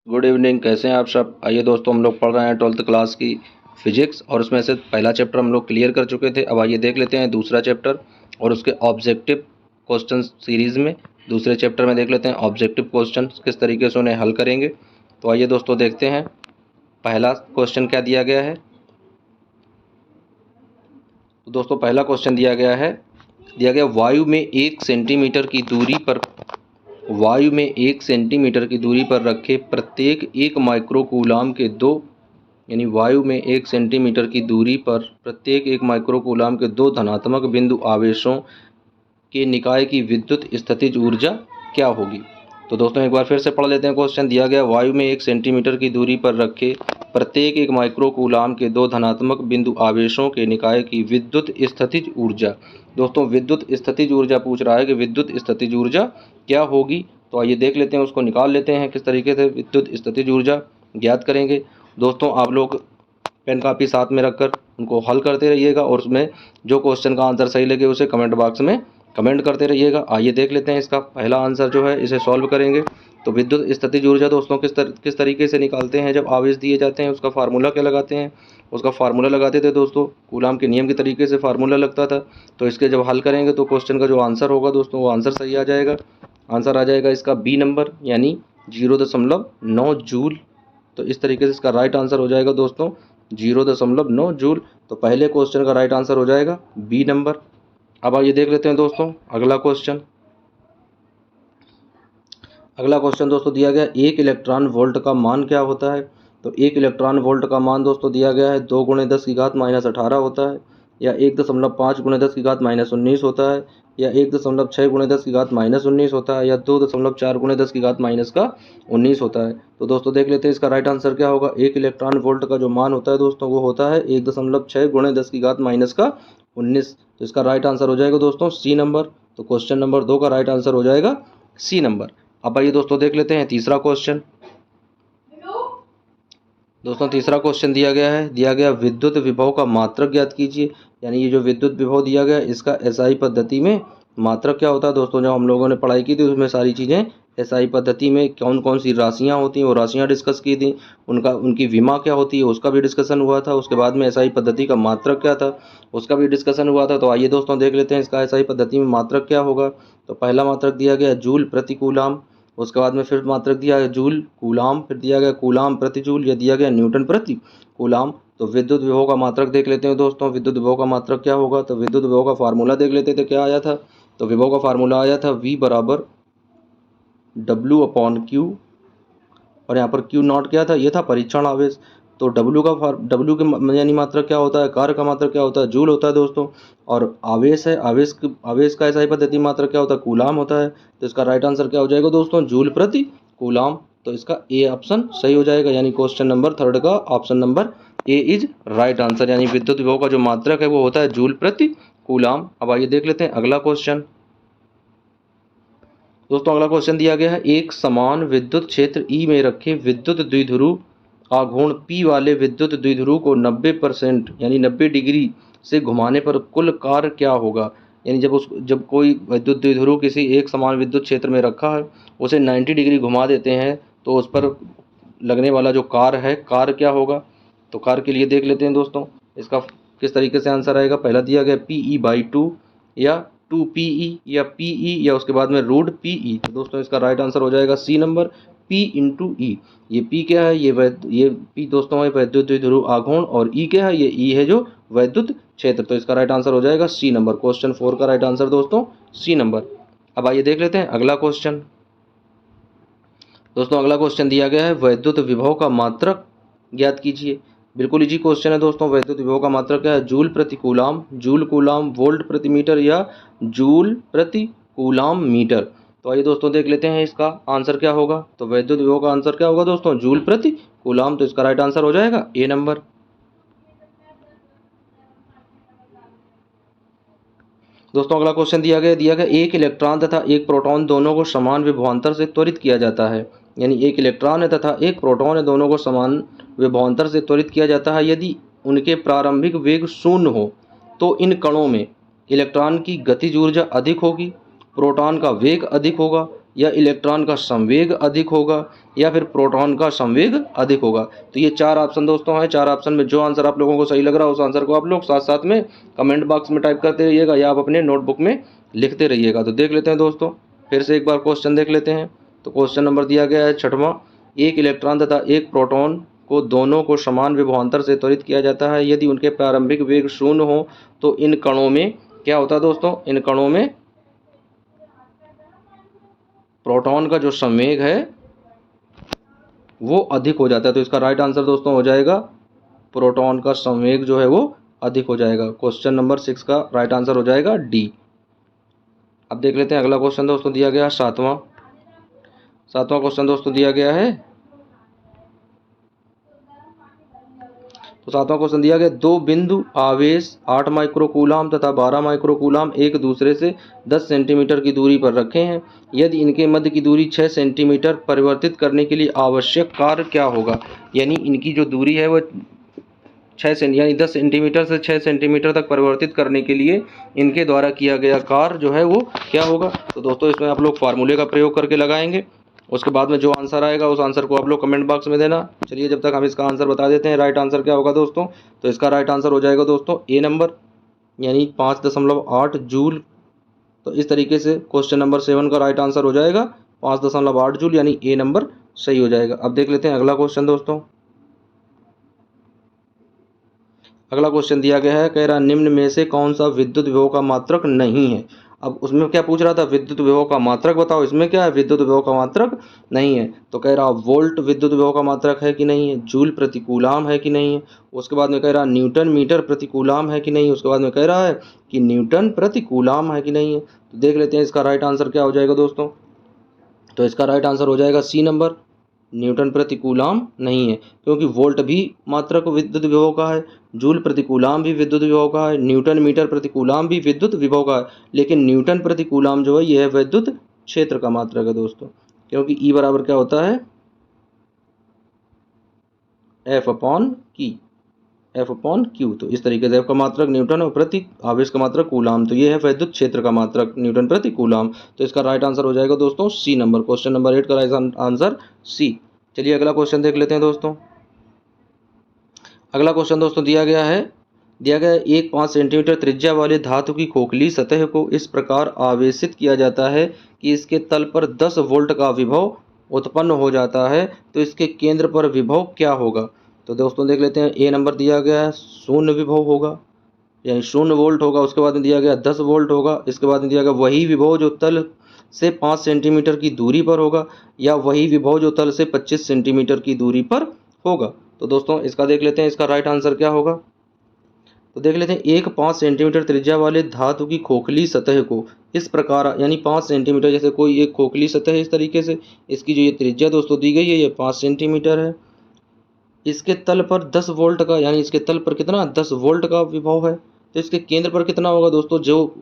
Good evening. कैसे हैं आप सब? आइए दोस्तों, हम लोग पढ़ रहे हैं 12th क्लास की फिजिक्स और उसमें से पहला चैप्टर हम लोग क्लियर कर चुके थे। अब आइए देख लेते हैं दूसरा चैप्टर और उसके ऑब्जेक्टिव क्वेश्चन सीरीज़ में दूसरे चैप्टर में देख लेते हैं ऑब्जेक्टिव क्वेश्चन किस तरीके से उन्हें हल करेंगे। तो आइए दोस्तों देखते हैं पहला क्वेश्चन क्या दिया गया है। तो दोस्तों पहला क्वेश्चन दिया गया वायु में 1 सेंटीमीटर की दूरी पर रखे प्रत्येक 1 माइक्रोकूलाम के दो वायु में 1 सेंटीमीटर की दूरी पर प्रत्येक 1 माइक्रोकूलाम के दो धनात्मक बिंदु आवेशों के निकाय की विद्युत स्थितिज ऊर्जा क्या होगी। तो दोस्तों एक बार फिर से पढ़ लेते हैं क्वेश्चन। दिया गया वायु में 1 सेंटीमीटर की दूरी पर रखे प्रत्येक 1 माइक्रोकूलाम के दो धनात्मक बिंदु आवेशों के निकाय की विद्युत स्थितिज ऊर्जा। दोस्तों विद्युत स्थितिज ऊर्जा पूछ रहा है कि विद्युत स्थितिज ऊर्जा क्या होगी। तो आइए देख लेते हैं, उसको निकाल लेते हैं किस तरीके से विद्युत स्थितिज ऊर्जा ज्ञात करेंगे। दोस्तों आप लोग पेन कापी साथ में रखकर उनको हल करते रहिएगा और उसमें जो क्वेश्चन का आंसर सही लगे उसे कमेंट बॉक्स में कमेंट करते रहिएगा। आइए देख लेते हैं इसका पहला आंसर जो है, इसे सॉल्व करेंगे। तो विद्युत स्थितिज ऊर्जा दोस्तों किस तरीके से निकालते हैं। जब आवेश दिए जाते हैं उसका फार्मूला क्या लगाते हैं, उसका फार्मूला लगाते थे दोस्तों, कूलाम के नियम के तरीके से फार्मूला लगता था। तो इसके जब हल करेंगे तो क्वेश्चन का जो आंसर होगा दोस्तों वो आंसर सही आ जाएगा। आंसर आ जाएगा इसका बी नंबर यानी 0.9 जूल। तो इस तरीके से इसका राइट आंसर हो जाएगा दोस्तों 0.9 जूल। तो पहले क्वेश्चन का राइट आंसर हो जाएगा बी नंबर। अब आइए देख लेते हैं दोस्तों अगला क्वेश्चन दोस्तों दिया गया 1 इलेक्ट्रॉन वोल्ट का मान क्या होता है। तो 1 इलेक्ट्रॉन वोल्ट का मान दोस्तों दिया गया है 2 × 10⁻⁻18 होता है, या 1.5 × 10⁻19 होता है, या 1.6 × 10⁻19 होता है, या 2.4 × 10⁻19 होता है। तो दोस्तों देख लेते हैं इसका राइट आंसर क्या होगा। 1 इलेक्ट्रॉन वोल्ट का जो मान होता है दोस्तों वो होता है 1.6 × 10⁻19। तो इसका राइट आंसर हो जाएगा दोस्तों सी नंबर। तो क्वेश्चन नंबर 2 का राइट आंसर हो जाएगा सी नंबर। अब आइए दोस्तों देख लेते हैं तीसरा क्वेश्चन। दोस्तों तीसरा क्वेश्चन दिया गया विद्युत विभव का मात्रक ज्ञात कीजिए। यानी ये जो विद्युत विभव दिया गया इसका एसआई पद्धति में मात्रक क्या होता है। दोस्तों जब हम लोगों ने पढ़ाई की थी उसमें सारी चीज़ें एसआई पद्धति में कौन कौन सी राशियाँ होती हैं वो राशियाँ डिस्कस की थी, उनकी विमा क्या होती है उसका भी डिस्कशन हुआ था। उसके बाद में एसआई पद्धति का मात्रक क्या था उसका भी डिस्कशन हुआ था। तो आइए दोस्तों देख लेते हैं इसका एसआई पद्धति में मात्रक क्या होगा। तो पहला मात्रक दिया गया जूल प्रति कूलाम, उसके बाद में फिर मात्रक दिया गया जूल कूलाम, फिर दिया गया कूलाम प्रति जूल, या दिया गया न्यूटन प्रति कूलाम। तो विद्युत विभव का मात्रक देख लेते हैं दोस्तों। विद्युत विभव का मात्रक क्या होगा। तो विद्युत विभव का फार्मूला देख लेते थे क्या आया था। तो विभव का फार्मूला आया था V बराबर W/Q, और यहाँ पर Q नॉट क्या था, ये था परीक्षण आवेश। तो W के यानी मात्रक क्या होता है, कार्य का मात्रक क्या होता है, जूल होता है दोस्तों। और आवेश है, आवेश का एसआई पद्धति मात्रक क्या होता है, कूलाम होता है। तो इसका राइट आंसर क्या हो जाएगा दोस्तों, जूल प्रति कूलाम। तो इसका ए ऑप्शन सही हो जाएगा, यानी क्वेश्चन नंबर 3 का option number A is right answer. यानी विद्युत विभव का जो मात्रक है वो होता है जूल प्रति कूलाम। अब आइए देख लेते हैं अगला क्वेश्चन। दोस्तों अगला क्वेश्चन दिया गया है एक समान विद्युत क्षेत्र ई में रखे विद्युत द्विध्रुव आघूर्ण P वाले विद्युत द्विध्रुव को 90% यानी 90 डिग्री से घुमाने पर कुल कार्य क्या होगा। यानी जब कोई विद्युत द्विध्रुव किसी एक समान विद्युत क्षेत्र में रखा है उसे 90 डिग्री घुमा देते हैं तो उस पर लगने वाला जो कार्य है, कार्य क्या होगा। तो कार्य के लिए देख लेते हैं दोस्तों इसका किस तरीके से आंसर आएगा। पहला दिया गया PE/2 या 2PE या PE या उसके बाद में √PE। तो दोस्तों इसका राइट आंसर हो जाएगा सी नंबर P/E। ये P क्या है, ये P दोस्तों है वैद्युत द्विध्रुव आघूर्ण, और E क्या है, ये E है जो वैद्युत क्षेत्र। तो इसका राइट आंसर हो जाएगा सी नंबर। क्वेश्चन 4 का राइट आंसर दोस्तों सी नंबर। अब आइए देख लेते हैं अगला क्वेश्चन। दोस्तों अगला क्वेश्चन दिया गया है वैद्युत विभव का मात्रक ज्ञात कीजिए। बिल्कुल इजी क्वेश्चन है दोस्तों। वैद्युत विभव का मात्रक क्या है, जूल प्रति कूलाम, जूल कूलाम वोल्ट प्रति मीटर, या जूल प्रति कूलाम मीटर। तो आइए दोस्तों देख लेते हैं इसका आंसर क्या होगा। तो वैद्युत विभव का आंसर क्या होगा दोस्तों, जूल प्रति कूलाम। तो इसका राइट आंसर हो जाएगा ए नंबर। दोस्तों अगला क्वेश्चन दिया गया एक इलेक्ट्रॉन तथा एक प्रोटॉन दोनों को समान विभवांतर से त्वरित किया जाता है। यानी एक इलेक्ट्रॉन है तथा एक प्रोटॉन है, दोनों को समान विभवांतर से त्वरित किया जाता है। यदि उनके प्रारंभिक वेग 0 हो तो इन कणों में इलेक्ट्रॉन की गतिज ऊर्जा अधिक होगी, प्रोटॉन का वेग अधिक होगा, या इलेक्ट्रॉन का संवेग अधिक होगा या फिर प्रोटॉन का संवेग अधिक होगा। तो ये 4 ऑप्शन दोस्तों हैं। 4 ऑप्शन में जो आंसर आप लोगों को सही लग रहा है उस आंसर को आप लोग साथ साथ में कमेंट बॉक्स में टाइप करते रहिएगा या आप अपने नोटबुक में लिखते रहिएगा। तो देख लेते हैं दोस्तों, फिर से एक बार क्वेश्चन देख लेते हैं। तो क्वेश्चन नंबर दिया गया है 6वां, एक इलेक्ट्रॉन तथा एक प्रोटॉन को दोनों को समान विभवांतर से त्वरित किया जाता है। यदि उनके प्रारंभिक वेग 0 हो तो इन कणों में क्या होता है दोस्तों, इन कणों में प्रोटॉन का जो संवेग है वो अधिक हो जाता है। तो इसका राइट आंसर दोस्तों हो जाएगा प्रोटॉन का संवेग जो है वो अधिक हो जाएगा। क्वेश्चन नंबर 6 का राइट आंसर हो जाएगा डी। अब देख लेते हैं अगला क्वेश्चन दोस्तों दिया गया 7वां क्वेश्चन दोस्तों दिया गया है। तो 7वां क्वेश्चन दिया गया, दो बिंदु आवेश 8 माइक्रोकूलाम तथा 12 माइक्रोकूलाम एक दूसरे से 10 सेंटीमीटर की दूरी पर रखे हैं। यदि इनके मध्य की दूरी 6 सेंटीमीटर परिवर्तित करने के लिए आवश्यक कार्य क्या होगा। यानी इनकी जो दूरी है वो 10 सेंटीमीटर से 6 सेंटीमीटर तक परिवर्तित करने के लिए इनके द्वारा किया गया कार्य जो है वो क्या होगा। तो दोस्तों इसमें आप लोग फार्मूले का प्रयोग करके लगाएंगे, उसके बाद में जो आंसर आएगा उस आंसर को आप लोग कमेंट बॉक्स में देना। चलिए जब तक हम इसका आंसर बता देते हैं राइट आंसर क्या होगा दोस्तों। तो इसका राइट आंसर हो जाएगा दोस्तों ए नंबर, यानी 5.8 जूल। तो इस तरीके से क्वेश्चन नंबर 7 का राइट आंसर हो जाएगा 5.8 जूल, यानी ए नंबर सही हो जाएगा। अब देख लेते हैं अगला क्वेश्चन दोस्तों। अगला क्वेश्चन दिया गया है, कह रहा निम्न में से कौन सा विद्युत विभव का मात्रक नहीं है। अब उसमें क्या पूछ रहा था, विद्युत विभव का मात्रक बताओ। इसमें क्या है, विद्युत विभव का मात्रक नहीं है। तो कह रहा वोल्ट विद्युत विभव का मात्रक है कि नहीं है, जूल प्रति कूलाम है कि नहीं है। उसके बाद में कह रहा न्यूटन मीटर प्रति कूलाम है कि नहीं। उसके बाद में कह रहा है कि न्यूटन प्रति कूलाम है कि नहीं है। तो देख लेते हैं इसका राइट आंसर क्या हो जाएगा दोस्तों। तो इसका राइट आंसर हो जाएगा सी नंबर, न्यूटन प्रति कूलाम नहीं है, क्योंकि वोल्ट भी मात्रक विद्युत विभव का है, जूल प्रति कूलाम भी विद्युत विभव का है, न्यूटन मीटर प्रति कूलाम भी विद्युत विभव का है। लेकिन न्यूटन प्रति कूलाम जो है यह विद्युत क्षेत्र का मात्रक है दोस्तों, क्योंकि ई बराबर क्या होता है, एफ अपॉन क्यू। तो इस तरीके से एफ का मात्रक न्यूटन और प्रति आवेश का मात्रक कूलाम। तो ये है विद्युत क्षेत्र का मात्रक न्यूटन प्रति कूलाम। तो इसका राइट आंसर हो जाएगा दोस्तों सी नंबर, क्वेश्चन नंबर 8 का राइट आंसर सी। चलिए अगला क्वेश्चन देख लेते हैं दोस्तों। अगला क्वेश्चन दोस्तों दिया गया है 5 सेंटीमीटर त्रिज्या वाले धातु की खोखली सतह को इस प्रकार आवेशित किया जाता है कि इसके तल पर 10 वोल्ट का विभव उत्पन्न हो जाता है। तो इसके केंद्र पर विभव क्या होगा। तो दोस्तों देख लेते हैं, ए नंबर दिया गया है 0 विभव होगा, यानी 0 वोल्ट होगा। उसके बाद में दिया गया 10 वोल्ट होगा। इसके बाद में दिया गया वही विभव जो तल से 5 सेंटीमीटर की दूरी पर होगा, या वही विभव जो तल से 25 सेंटीमीटर की दूरी पर होगा। तो दोस्तों इसका देख लेते हैं इसका राइट आंसर क्या होगा। तो देख लेते हैं, एक 5 सेंटीमीटर त्रिज्या वाले धातु की खोखली सतह को इस प्रकार, यानी 5 सेंटीमीटर, जैसे कोई एक खोखली सतह है इस तरीके से, इसकी जो ये त्रिज्या दोस्तों दी गई है ये 5 सेंटीमीटर है। इसके तल पर 10 वोल्ट का, यानी इसके तल पर कितना 10 वोल्ट का विभव है। तो इसके केंद्र पर कितना होगा दोस्तों, जो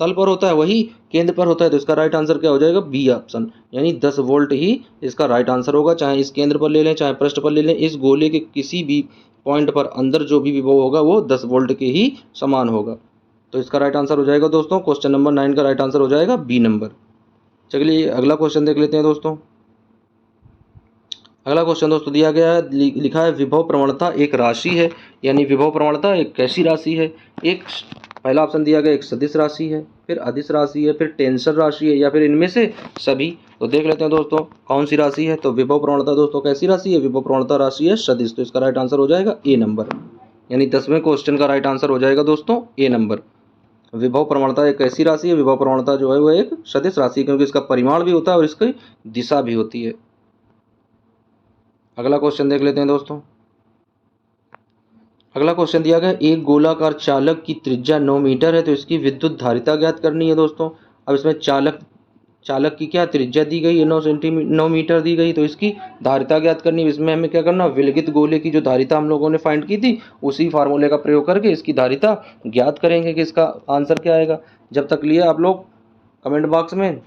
तल पर होता है वही केंद्र पर होता है। तो इसका राइट आंसर क्या हो जाएगा, बी ऑप्शन, यानी 10 वोल्ट ही इसका राइट आंसर होगा। चाहे इस केंद्र पर ले लें चाहे पृष्ठ पर ले लें, इस गोले के किसी भी पॉइंट पर अंदर जो भी विभव होगा वो 10 वोल्ट के ही समान होगा। तो इसका राइट आंसर हो जाएगा दोस्तों क्वेश्चन नंबर 9 का राइट आंसर हो जाएगा बी नंबर। चलिए अगला क्वेश्चन देख लेते हैं दोस्तों। अगला क्वेश्चन दोस्तों दिया गया है, लिखा है विभव प्रवणता एक राशि है, यानी विभव प्रवणता एक कैसी राशि है। एक पहला ऑप्शन दिया गया एक सदिश राशि है, फिर अदिश राशि है, फिर टेंसर राशि है, या फिर इनमें से सभी। तो देख लेते हैं दोस्तों कौन सी राशि है। तो विभव प्रवणता दोस्तों कैसी राशि है, विभव प्रवणता राशि है सदिश। तो इसका राइट आंसर हो जाएगा ए नंबर, यानी 10वें क्वेश्चन का राइट आंसर हो जाएगा दोस्तों ए नंबर। विभव प्रवणता एक ऐसी राशि है, विभव प्रवणता जो है वो एक सदिश राशि है, क्योंकि इसका परिमाण भी होता है और इसकी दिशा भी होती है। अगला क्वेश्चन देख लेते हैं दोस्तों। अगला क्वेश्चन दिया गया, एक गोलाकार चालक की त्रिज्या 9 मीटर है, तो इसकी विद्युत धारिता ज्ञात करनी है दोस्तों। अब इसमें चालक की क्या त्रिज्या दी गई है, 9 मीटर दी गई, तो इसकी धारिता ज्ञात करनी है। इसमें हमें क्या करना, विलगित गोले की जो धारिता हम लोगों ने फाइंड की थी उसी फार्मूले का प्रयोग करके इसकी धारिता ज्ञात करेंगे कि इसका आंसर क्या आएगा। जब तक लिए आप लोग कमेंट बॉक्स में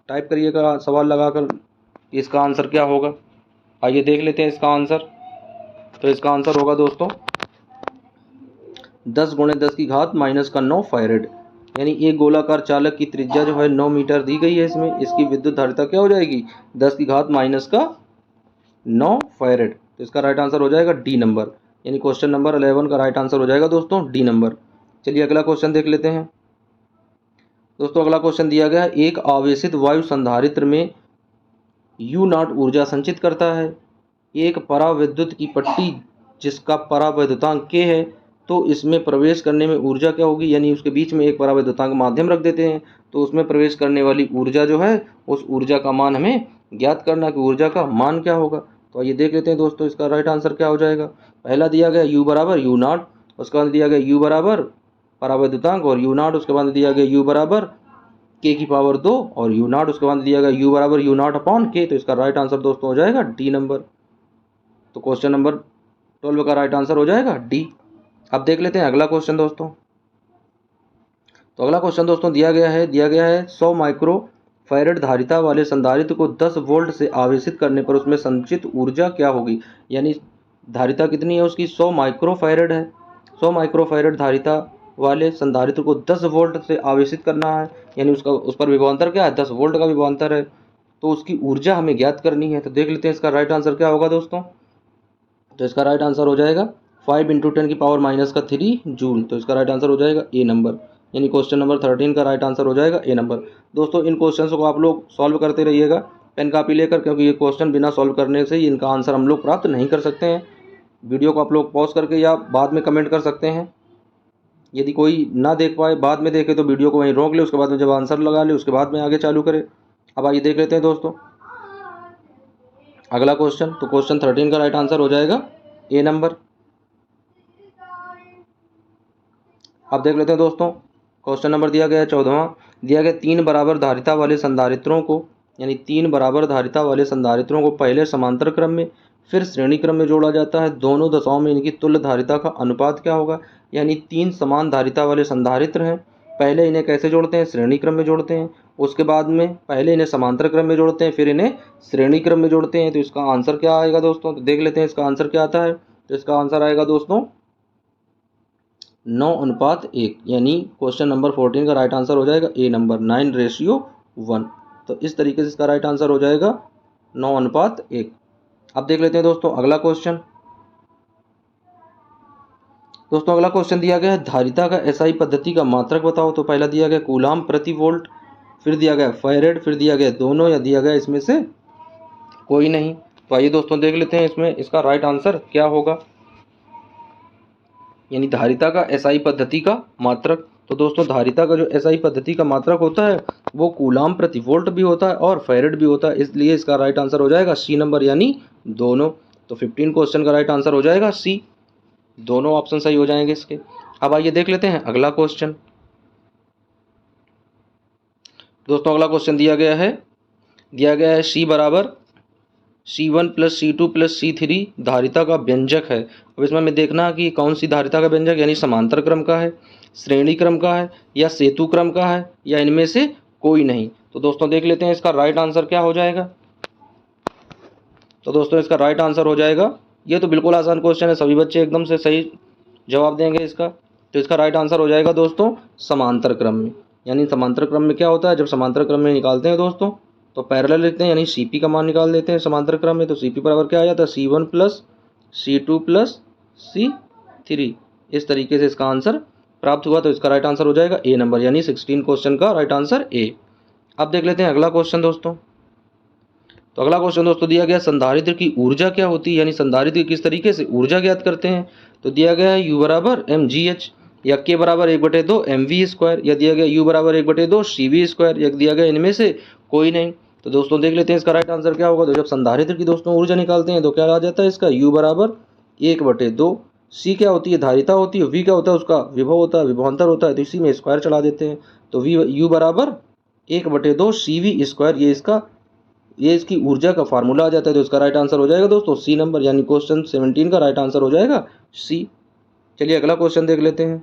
टाइप करिएगा सवाल लगाकर इसका आंसर क्या होगा। आइए देख लेते हैं इसका आंसर। तो इसका आंसर होगा दोस्तों 10 × 10⁻⁹ फैरेड। यानी एक गोलाकार चालक की त्रिज्या जो है 9 मीटर दी गई है इसमें, इसकी विद्युत धारिता क्या हो जाएगी 10 की घात माइनस का 9 फैरेड। तो इसका राइट आंसर हो जाएगा डी नंबर, यानी क्वेश्चन नंबर 11 का राइट आंसर हो जाएगा दोस्तों डी नंबर। चलिए अगला क्वेश्चन देख लेते हैं दोस्तों। अगला क्वेश्चन दिया गया है, एक आवेशित वायु संधारित्र में U0 ऊर्जा संचित करता है। एक पराविद्युत की पट्टी जिसका परावैद्युतांक K है, तो इसमें प्रवेश करने में ऊर्जा क्या होगी, यानी उसके बीच में एक परावैद्युतांक माध्यम रख देते हैं, तो उसमें प्रवेश करने वाली ऊर्जा जो है उस ऊर्जा का मान हमें ज्ञात करना कि ऊर्जा का मान क्या होगा। तो आइए देख लेते हैं दोस्तों इसका राइट आंसर क्या हो जाएगा। पहला दिया गया U बराबर U0, उसके बाद दिया गया U बराबर परावैद्युतांक और U0, उसके बाद दिया गया U बराबर K की पावर 2 और U0, उसके बाद दिया गया U बराबर U0 अपॉन K। तो इसका राइट आंसर दोस्तों हो जाएगा डी नंबर। तो क्वेश्चन नंबर 12 का राइट आंसर हो जाएगा डी। अब देख लेते हैं अगला क्वेश्चन दोस्तों। तो अगला क्वेश्चन दोस्तों दिया गया है 100 माइक्रो फैरेड धारिता वाले संधारित्र को 10 वोल्ट से आवेशित करने पर उसमें संचित ऊर्जा क्या होगी। यानी धारिता कितनी है उसकी 100 माइक्रो फैरेड है। 100 माइक्रो फैरेड धारिता वाले संधारित्र को 10 वोल्ट से आवेशित करना है, यानी उसका उस पर विभवांतर क्या है 10 वोल्ट का विभवांतर है, तो उसकी ऊर्जा हमें ज्ञात करनी है। तो देख लेते हैं इसका राइट आंसर क्या होगा दोस्तों। तो इसका राइट आंसर हो जाएगा 5 × 10 की पावर माइनस का 3 जूल। तो इसका राइट आंसर हो जाएगा ए नंबर, यानी क्वेश्चन नंबर 13 का राइट आंसर हो जाएगा ए नंबर। दोस्तों इन क्वेश्चंस को आप लोग सॉल्व करते रहिएगा पेन कापी लेकर, क्योंकि ये क्वेश्चन बिना सॉल्व करने से ही इनका आंसर हम लोग प्राप्त नहीं कर सकते हैं। वीडियो को आप लोग पॉज करके या बाद में कमेंट कर सकते हैं। यदि कोई ना देख पाए बाद में देखे तो वीडियो को वहीं रोक ले, उसके बाद में जब आंसर लगा ले उसके बाद में आगे चालू करे। अब आइए देख लेते हैं दोस्तों अगला क्वेश्चन। तो क्वेश्चन 13 का राइट आंसर हो जाएगा ए नंबर। अब देख लेते हैं दोस्तों क्वेश्चन नंबर दिया गया है 14वां, दिया गया 3 बराबर धारिता वाले संधारित्रों को, यानी 3 बराबर धारिता वाले संधारित्रों को पहले समांतर क्रम में फिर श्रेणी क्रम में जोड़ा जाता है। दोनों दशाओं में इनकी तुल्य धारिता का अनुपात क्या होगा। यानी 3 समान धारिता वाले संधारित्र हैं, पहले इन्हें कैसे जोड़ते हैं श्रेणी क्रम में जोड़ते हैं, उसके बाद में पहले इन्हें समांतर क्रम में जोड़ते हैं फिर इन्हें श्रेणी क्रम में जोड़ते हैं। तो इसका आंसर क्या आएगा दोस्तों, तो देख लेते हैं इसका आंसर क्या आता है। तो इसका आंसर आएगा दोस्तों 9:1, यानी क्वेश्चन नंबर 14 का राइट आंसर हो जाएगा ए नंबर 9:1। तो इस तरीके से इसका राइट आंसर हो जाएगा 9:1। अब देख लेते हैं दोस्तों अगला क्वेश्चन। दोस्तों अगला क्वेश्चन दिया गया है धारिता का एसआई पद्धति का मात्रक बताओ। तो पहला दिया गया कूलाम प्रति वोल्ट, फिर दिया गया फैरेड, फिर दिया गया दोनों, या दिया गया इसमें से कोई नहीं। तो आइए दोस्तों देख लेते हैं इसमें इसका राइट आंसर क्या होगा, यानी धारिता का एसआई पद्धति का मात्रक। तो दोस्तों धारिता का जो एसआई पद्धति का मात्रक होता है वो कूलाम प्रति वोल्ट भी होता है और फैरेड भी होता है, इसलिए इसका राइट आंसर हो जाएगा सी नंबर, यानी दोनों। तो 15 क्वेश्चन का राइट आंसर हो जाएगा सी, दोनों ऑप्शन सही हो जाएंगे इसके। अब आइए देख लेते हैं अगला क्वेश्चन। दोस्तों अगला क्वेश्चन दिया गया है सी बराबर C1 + C2 + C3 धारिता का व्यंजक है। अब इसमें हमें देखना है कि कौन सी धारिता का व्यंजक, यानी समांतर क्रम का है, श्रेणी क्रम का है, या सेतु क्रम का है, या इनमें से कोई नहीं। तो दोस्तों देख लेते हैं इसका राइट आंसर क्या हो जाएगा। तो दोस्तों इसका राइट आंसर हो जाएगा, ये तो बिल्कुल आसान क्वेश्चन है, सभी बच्चे एकदम से सही जवाब देंगे इसका। तो इसका राइट आंसर हो जाएगा दोस्तों समांतर क्रम में। यानी समांतर क्रम में क्या होता है, जब समांतर क्रम में निकालते हैं दोस्तों तो पैरेलल लेते हैं, यानी सीपी का मान निकाल देते हैं समांतर क्रम में। तो सीपी बराबर क्या आ जाता है C1 + C2 + C3। इस तरीके से इसका आंसर प्राप्त हुआ। तो इसका राइट आंसर हो जाएगा ए नंबर, यानी 16 क्वेश्चन का राइट आंसर ए। अब देख लेते हैं अगला क्वेश्चन दोस्तों। तो अगला क्वेश्चन दोस्तों दिया गया संधारित्र की ऊर्जा क्या होती है, यानी संधारित्र की किस तरीके से ऊर्जा ज्ञात करते हैं। तो दिया गया है U बराबर mgh, या K बराबर 1/2 mv², या दिया गया U बराबर 1/2 cv², या दिया गया इनमें से कोई नहीं। तो दोस्तों देख लेते हैं इसका राइट आंसर क्या होगा। तो जब संधारित्र की दोस्तों ऊर्जा निकालते हैं तो क्या आ जाता है इसका U बराबर 1/2, C क्या होती है धारिता होती है, V क्या होता है उसका विभव होता है, विभवांतर होता है, तो इसी में स्क्वायर चला देते हैं। तो U बराबर 1/2 cv², ये इसकी ऊर्जा का फार्मूला आ जाता है। तो इसका राइट आंसर हो जाएगा दोस्तों सी नंबर, यानी क्वेश्चन 17 का राइट आंसर हो जाएगा सी। चलिए अगला क्वेश्चन देख लेते हैं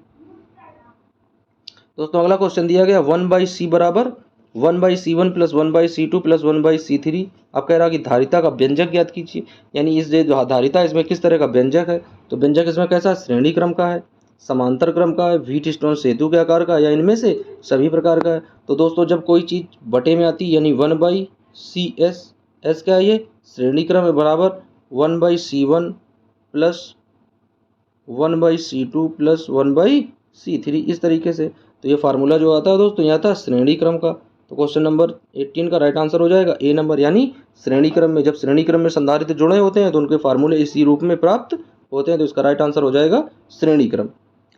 दोस्तों। अगला क्वेश्चन दिया गया 1/c बराबर 1/c1 + 1/c2 + 1/c3। अब कह रहा कि धारिता का व्यंजक ज्ञात कीजिए, यानी इस जो धारिता इसमें किस तरह का व्यंजक है। तो व्यंजक इसमें कैसा श्रेणी क्रम का है, समांतर क्रम का है, व्हीटस्टोन सेतु के आकार का है, या इनमें से सभी प्रकार का है। तो दोस्तों जब कोई चीज़ बटे में आती है यानी 1/CS, एस क्या है ये श्रेणी क्रम है, बराबर 1/C1 plus 1/C2 plus 1/C3, इस तरीके से। तो ये फार्मूला जो आता है दोस्तों यहाँ था श्रेणी क्रम का। तो क्वेश्चन नंबर 18 का राइट आंसर हो जाएगा ए नंबर, यानी श्रेणी क्रम में, जब श्रेणी क्रम में संधारित्र जुड़े होते हैं तो उनके फार्मूले इसी रूप में प्राप्त होते हैं। तो इसका राइट आंसर हो जाएगा श्रेणी क्रम।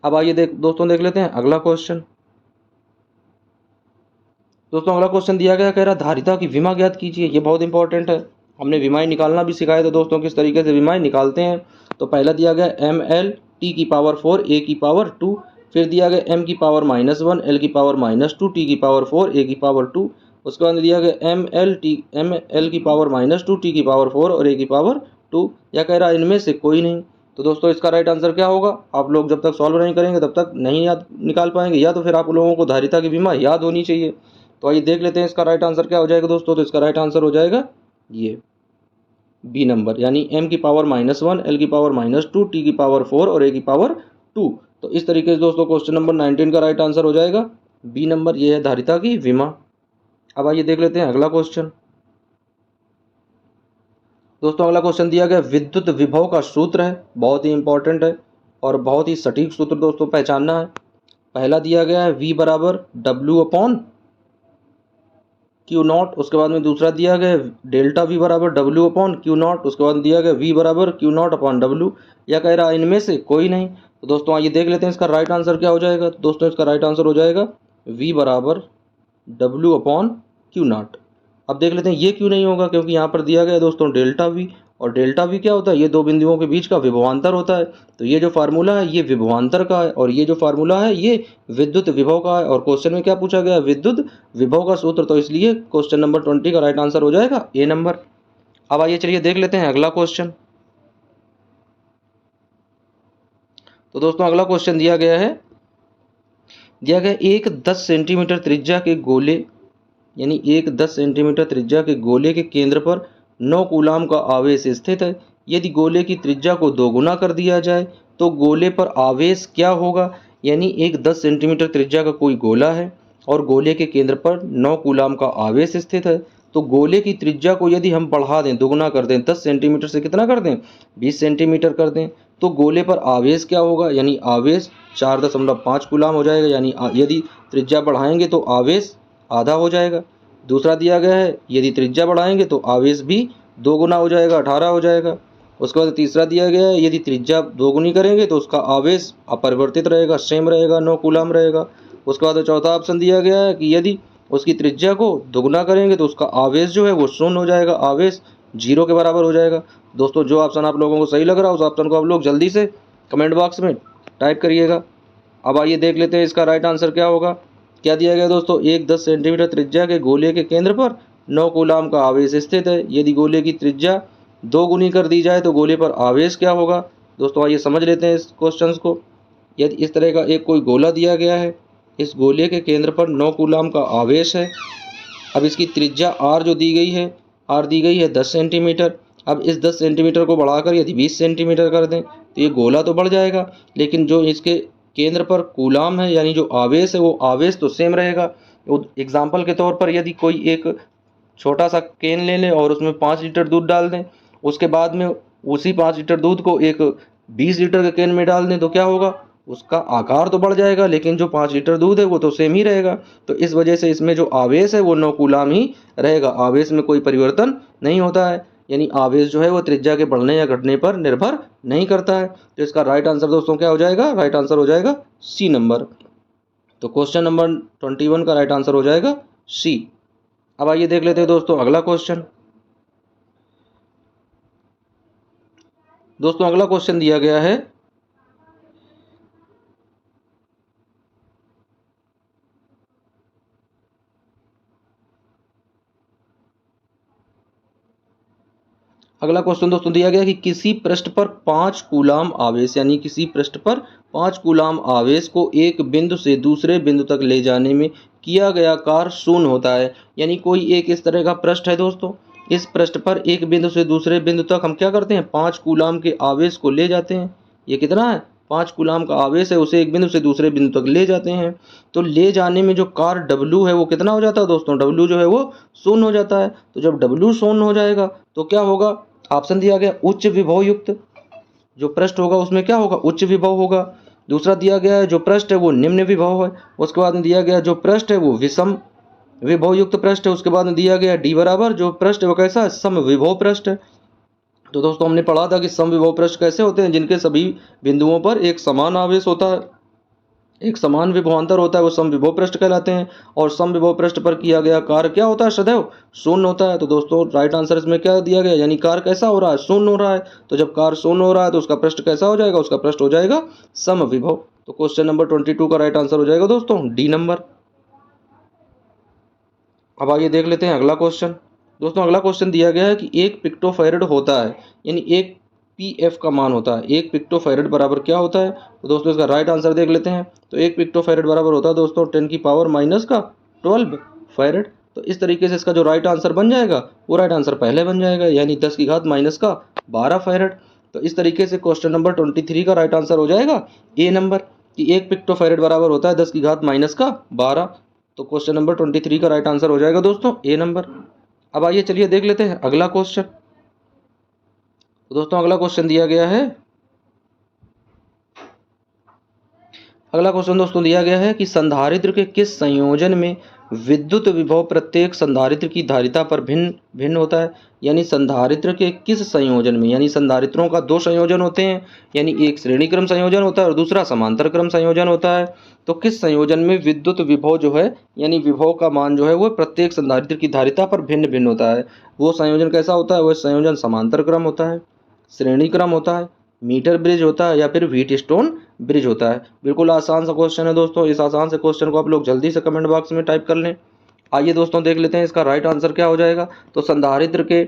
अब आइए दोस्तों देख लेते हैं अगला क्वेश्चन। दोस्तों अगला क्वेश्चन दिया गया, कह रहा धारिता की विमा ज्ञात कीजिए। ये बहुत इंपॉर्टेंट है, हमने विमाएं निकालना भी सिखाया था दोस्तों, किस तरीके से विमाएं निकालते हैं। तो पहला दिया गया ml t⁴ a⁴ 2, फिर दिया गया m⁻⁻1 l⁻⁻2 t⁴ a⁴ 2, उसके बाद दिया गया ml l⁻⁻2 t⁴ और a⁴ 2, या कह रहा इनमें से कोई नहीं। तो दोस्तों इसका राइट आंसर क्या होगा, आप लोग जब तक सॉल्व नहीं करेंगे तब तक नहीं याद निकाल पाएंगे, या तो फिर आप लोगों को धारिता की विमा याद होनी चाहिए। तो आइए देख लेते हैं इसका राइट आंसर क्या हो जाएगा दोस्तों। तो इसका राइट आंसर हो जाएगा ये बी नंबर, यानी m⁻⁻1 l⁻⁻2 t⁴ और a⁴ 2। तो इस तरीके से दोस्तों क्वेश्चन नंबर 19 का राइट आंसर हो जाएगा बी नंबर, ये है धारिता की विमा। अब आइए देख लेते हैं अगला क्वेश्चन। दोस्तों अगला क्वेश्चन दिया गया विद्युत विभव का सूत्र है, बहुत ही इंपॉर्टेंट है और बहुत ही सटीक सूत्र दोस्तों पहचानना है। पहला दिया गया है V बराबर W/Q0, उसके बाद में दूसरा दिया गया डेल्टा V बराबर W/Q0, उसके बाद दिया गया V बराबर Q0/W, या कह रहा इनमें से कोई नहीं। तो दोस्तों आइए देख लेते हैं इसका राइट आंसर क्या हो जाएगा। तो दोस्तों इसका राइट आंसर हो जाएगा V बराबर W/Q0। अब देख लेते हैं ये क्यों नहीं होगा, क्योंकि यहाँ पर दिया गया दोस्तों डेल्टा V, और डेल्टा V क्या होता है, ये दो बिंदुओं के बीच का विभवांतर होता है। तो ये जो फार्मूला है ये विभवांतर का है, और ये जो फार्मूला है ये विद्युत विभव का है, और क्वेश्चन में क्या पूछा गया, विद्युत विभव का सूत्र। तो इसलिए क्वेश्चन नंबर 20 का राइट आंसर हो जाएगा ए नंबर। अब आइए चलिए देख लेते हैं अगला क्वेश्चन। तो दोस्तों अगला क्वेश्चन दिया गया एक 10 सेंटीमीटर त्रिज्या के गोले, यानी एक 10 सेंटीमीटर त्रिज्या के गोले के केंद्र पर 9 कूलाम का आवेश स्थित है। यदि गोले की त्रिज्या को दोगुना कर दिया जाए तो गोले पर आवेश क्या होगा। यानी एक 10 सेंटीमीटर त्रिज्या का कोई गोला है और गोले के केंद्र पर 9 कूलाम का आवेश स्थित है। तो गोले की त्रिज्या को यदि हम बढ़ा दें, दोगुना कर दें, 10 सेंटीमीटर से कितना कर दें, 20 सेंटीमीटर कर दें, तो गोले पर आवेश क्या होगा। यानी आवेश 4.5 कूलाम हो जाएगा, यानी यदि त्रिज्या बढ़ाएंगे तो आवेश आधा हो जाएगा। दूसरा दिया गया है यदि त्रिज्या बढ़ाएंगे तो आवेश भी दोगुना हो जाएगा, 18 हो जाएगा। उसके बाद तीसरा दिया गया है यदि त्रिज्या दोगुनी करेंगे तो उसका आवेश अपरिवर्तित रहेगा, सेम रहेगा, 9 कूलाम रहेगा। उसके बाद चौथा ऑप्शन दिया गया है कि यदि उसकी त्रिज्या को दोगुना करेंगे तो उसका आवेश जो है वो शून्य हो जाएगा, आवेश 0 के बराबर हो जाएगा। दोस्तों जो ऑप्शन आप लोगों को सही लग रहा है उस ऑप्शन को आप लोग जल्दी से कमेंट बॉक्स में टाइप करिएगा। अब आइए देख लेते हैं इसका राइट आंसर क्या होगा। क्या दिया गया दोस्तों, एक 10 सेंटीमीटर त्रिज्या के गोले के केंद्र पर 9 कूलाम का आवेश स्थित है। यदि गोले की त्रिज्या 2 गुनी कर दी जाए तो गोले पर आवेश क्या होगा। दोस्तों आइए समझ लेते हैं इस क्वेश्चन को। यदि इस तरह का एक कोई गोला दिया गया है, इस गोले के केंद्र पर 9 कूलाम का आवेश है। अब इसकी त्रिज्या r जो दी गई है, r दी गई है 10 सेंटीमीटर। अब इस 10 सेंटीमीटर को बढ़ाकर यदि 20 सेंटीमीटर कर दें तो ये गोला तो बढ़ जाएगा, लेकिन जो इसके केंद्र पर कूलाम है यानी जो आवेश है वो आवेश तो सेम रहेगा। एग्जाम्पल के तौर पर यदि कोई एक छोटा सा केन ले लें और उसमें 5 लीटर दूध डाल दें, उसके बाद में उसी 5 लीटर दूध को एक 20 लीटर के केन में डाल दें, तो क्या होगा, उसका आकार तो बढ़ जाएगा लेकिन जो 5 लीटर दूध है वो तो सेम ही रहेगा। तो इस वजह से इसमें जो आवेश है वो 9 कूलाम ही रहेगा, आवेश में कोई परिवर्तन नहीं होता है। यानी आवेश जो है वो त्रिज्या के बढ़ने या घटने पर निर्भर नहीं करता है। तो इसका राइट आंसर दोस्तों क्या हो जाएगा, राइट आंसर हो जाएगा सी नंबर। तो क्वेश्चन नंबर 21 का राइट आंसर हो जाएगा सी। अब आइए देख लेते हैं दोस्तों अगला क्वेश्चन। दोस्तों अगला क्वेश्चन दिया गया है अगला क्वेश्चन दोस्तों दिया गया कि किसी पृष्ठ पर 5 कूलाम आवेश, यानी किसी पृष्ठ पर 5 कूलाम आवेश को एक बिंदु से दूसरे बिंदु तक ले जाने में किया गया कार्य शून्य होता है। यानी कोई एक इस तरह का पृष्ठ है दोस्तों, इस पृष्ठ पर एक बिंदु से दूसरे बिंदु तक हम क्या करते हैं, 5 कूलाम के आवेश को ले जाते हैं। ये कितना है, 5 कूलाम का आवेश है उसे एक बिंदु से दूसरे बिंदु तक ले जाते हैं। तो ले जाने में जो कार्य W है वो कितना हो जाता है दोस्तों? W जो है वो 0 हो जाता है। तो जब W 0 हो जाएगा तो क्या होगा? ऑप्शन दिया गया उच्च विभव युक्त, जो पृष्ठ होगा उसमें क्या होगा? उच्च विभव होगा। दूसरा दिया गया है जो पृष्ठ है वो निम्न विभव है। उसके बाद में दिया गया जो पृष्ठ है वो विषम विभव युक्त पृष्ठ है। उसके बाद में दिया गया D बराबर जो पृष्ठ है वो कैसा है? सम विभव पृष्ठ है। तो दोस्तों हमने पढ़ा था कि सम विभव पृष्ठ कैसे होते हैं? जिनके सभी बिंदुओं पर एक समान आवेश होता है, एक समान विभवांतर होता है, वो सम विभव पृष्ठ कहलाते हैं। और सम विभव पृष्ठ पर किया गया कार्य क्या होता है? सदैव शून्य होता है। तो दोस्तों राइट आंसर इसमें क्या दिया गया? यानी कार्य कैसा हो रहा है? शून्य हो रहा है। तो जब कार्य शून्य हो रहा है तो उसका पृष्ठ कैसा हो जाएगा? उसका पृष्ठ हो जाएगा सम विभव। तो क्वेश्चन नंबर 22 का राइट आंसर हो जाएगा दोस्तों डी नंबर। अब आइए देख लेते हैं अगला क्वेश्चन। दोस्तों अगला क्वेश्चन दिया गया है कि 1 पिक्टोफैरड होता है, यानी 1 पीएफ का मान होता है। 1 पिक्टोफैरड बराबर क्या होता है? तो दोस्तों इसका राइट आंसर देख लेते हैं। तो 1 पिक्टोफैरड बराबर होता है दोस्तों 10 की पावर माइनस का 12 फैरड। तो इस तरीके से इसका जो राइट आंसर बन जाएगा वो राइट आंसर पहले बन जाएगा, यानी 10 की घात माइनस का 12 फैरड। तो इस तरीके से क्वेश्चन नंबर 23 का राइट आंसर हो जाएगा ए नंबर, कि 1 पिक्टोफैरड बराबर होता है 10 की घात माइनस का 12। तो क्वेश्चन नंबर 23 का राइट आंसर हो जाएगा दोस्तों ए नंबर। अब आइए चलिए देख लेते हैं अगला क्वेश्चन। तो दोस्तों अगला क्वेश्चन दिया गया है, अगला क्वेश्चन दोस्तों दिया गया है कि संधारित्र के किस संयोजन में विद्युत विभव प्रत्येक संधारित्र की धारिता पर भिन्न भिन्न होता है? यानी संधारित्र के किस संयोजन में, यानी संधारित्रों का 2 संयोजन होते हैं, यानी एक श्रेणी क्रम संयोजन होता है और दूसरा समांतर क्रम संयोजन होता है। तो किस संयोजन में विद्युत विभव जो है, यानी विभव का मान जो है वो प्रत्येक संधारित्र की धारिता पर भिन्न भिन्न होता है? वो संयोजन कैसा होता है? वह संयोजन समांतर क्रम होता है, श्रेणी क्रम होता है, मीटर ब्रिज होता है, या फिर व्हीट स्टोन ब्रिज होता है। बिल्कुल आसान सा क्वेश्चन है दोस्तों। इस आसान से क्वेश्चन को आप लोग जल्दी से कमेंट बॉक्स में टाइप कर लें। आइए दोस्तों देख लेते हैं इसका राइट आंसर क्या हो जाएगा। तो संधारित्र के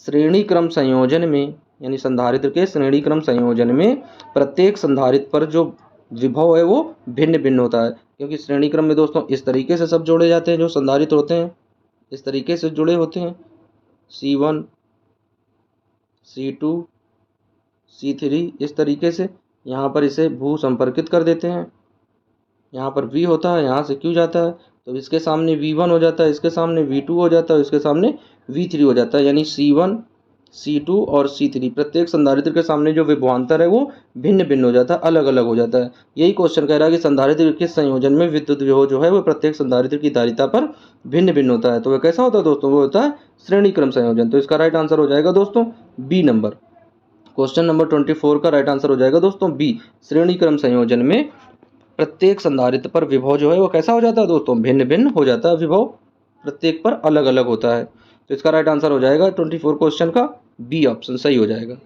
श्रेणी क्रम संयोजन में, यानी संधारित्र के श्रेणी क्रम संयोजन में प्रत्येक संधारित्र पर जो विभव है वो भिन्न भिन्न होता है, क्योंकि श्रेणी क्रम में दोस्तों इस तरीके से सब जोड़े जाते हैं। जो संधारित्र होते हैं इस तरीके से जुड़े होते हैं, C1 C2 C3 इस तरीके से। यहाँ पर इसे भू संपर्कित कर देते हैं। यहाँ पर V होता है, यहाँ से Q जाता है, तो इसके सामने V1 हो जाता है, इसके सामने V2 हो जाता है, इसके सामने V3 हो जाता है, यानी C1 C2 और C3 प्रत्येक संधारित्र के सामने जो विभवांतर है वो भिन्न भिन्न हो जाता है, अलग अलग हो जाता है। यही क्वेश्चन कह रहा है कि संधारित्र के संयोजन में विद्युत विभव जो है वो प्रत्येक संधारित्र की धारिता पर भिन्न भिन्न होता है। तो वह कैसा होता है दोस्तों? वो होता है श्रेणी क्रम संयोजन। तो इसका राइट आंसर हो जाएगा दोस्तों बी नंबर। क्वेश्चन नंबर 24 का राइट आंसर हो जाएगा दोस्तों बी। श्रेणी क्रम संयोजन में प्रत्येक संधारित्र पर विभव जो है वो कैसा हो जाता है दोस्तों? भिन्न भिन्न हो जाता है, विभव प्रत्येक पर अलग अलग होता है। तो इसका राइट आंसर हो जाएगा 24 क्वेश्चन का बी ऑप्शन सही हो जाएगा।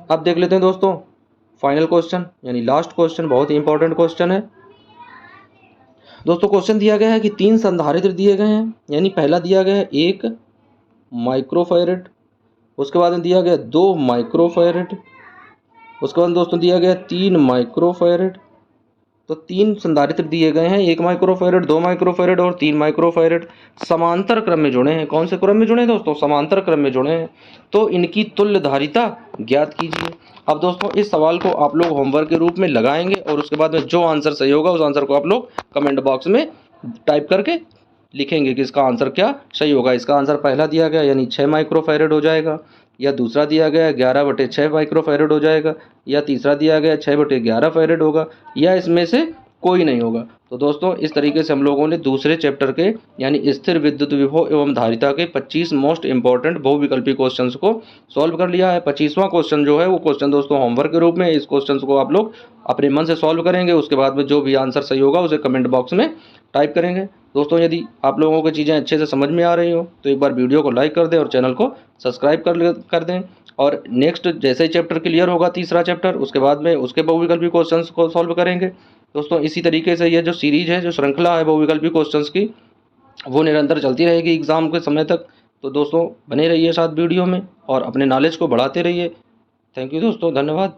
अब देख लेते हैं दोस्तों फाइनल क्वेश्चन, यानी लास्ट क्वेश्चन, बहुत ही इंपॉर्टेंट क्वेश्चन है दोस्तों। क्वेश्चन दिया गया है कि 3 संधारित्र दिए गए हैं, यानी पहला दिया गया है 1 माइक्रोफैरड, उसके बाद में दिया गया 2 माइक्रोफैरड, उसके बाद दोस्तों दिया गया 3 माइक्रोफैरड। तो 3 संधारित्र दिए गए हैं, 1 माइक्रोफैरड, 2 माइक्रोफैरड और 3 माइक्रोफैरड। समांतर क्रम में जुड़े हैं। कौन से क्रम में जुड़े हैं दोस्तों? समांतर क्रम में जुड़े हैं। तो इनकी तुल्य धारिता ज्ञात कीजिए। अब दोस्तों इस सवाल को आप लोग होमवर्क के रूप में लगाएंगे और उसके बाद में जो आंसर सही होगा उस आंसर को आप लोग कमेंट बॉक्स में टाइप करके लिखेंगे कि इसका आंसर क्या सही होगा। इसका आंसर पहला दिया गया यानी 6 माइक्रोफैरड हो जाएगा, या दूसरा दिया गया 11/6 माइक्रोफैरड हो जाएगा, या तीसरा दिया गया 6/11 फैरड होगा, या इसमें से कोई नहीं होगा। तो दोस्तों इस तरीके से हम लोगों ने दूसरे चैप्टर के यानी स्थिर विद्युत विभव एवं धारिता के 25 मोस्ट इंपॉर्टेंट बहुविकल्पी क्वेश्चंस को सॉल्व कर लिया है। 25वां क्वेश्चन जो है वो क्वेश्चन दोस्तों होमवर्क के रूप में इस क्वेश्चन को आप लोग अपने मन से सॉल्व करेंगे। उसके बाद में जो भी आंसर सही होगा उसे कमेंट बॉक्स में टाइप करेंगे। दोस्तों यदि आप लोगों को चीज़ें अच्छे से समझ में आ रही हो तो एक बार वीडियो को लाइक कर दें और चैनल को सब्सक्राइब कर दें। और नेक्स्ट जैसे ही चैप्टर क्लियर होगा तीसरा चैप्टर, उसके बाद में उसके बहुविकल्पी क्वेश्चंस को सॉल्व करेंगे। दोस्तों इसी तरीके से ये जो सीरीज है, जो श्रृंखला है बहुविकल्पी क्वेश्चंस की, वो निरंतर चलती रहेगी एग्ज़ाम के समय तक। तो दोस्तों बने रहिए साथ वीडियो में और अपने नॉलेज को बढ़ाते रहिए। थैंक यू दोस्तों, धन्यवाद।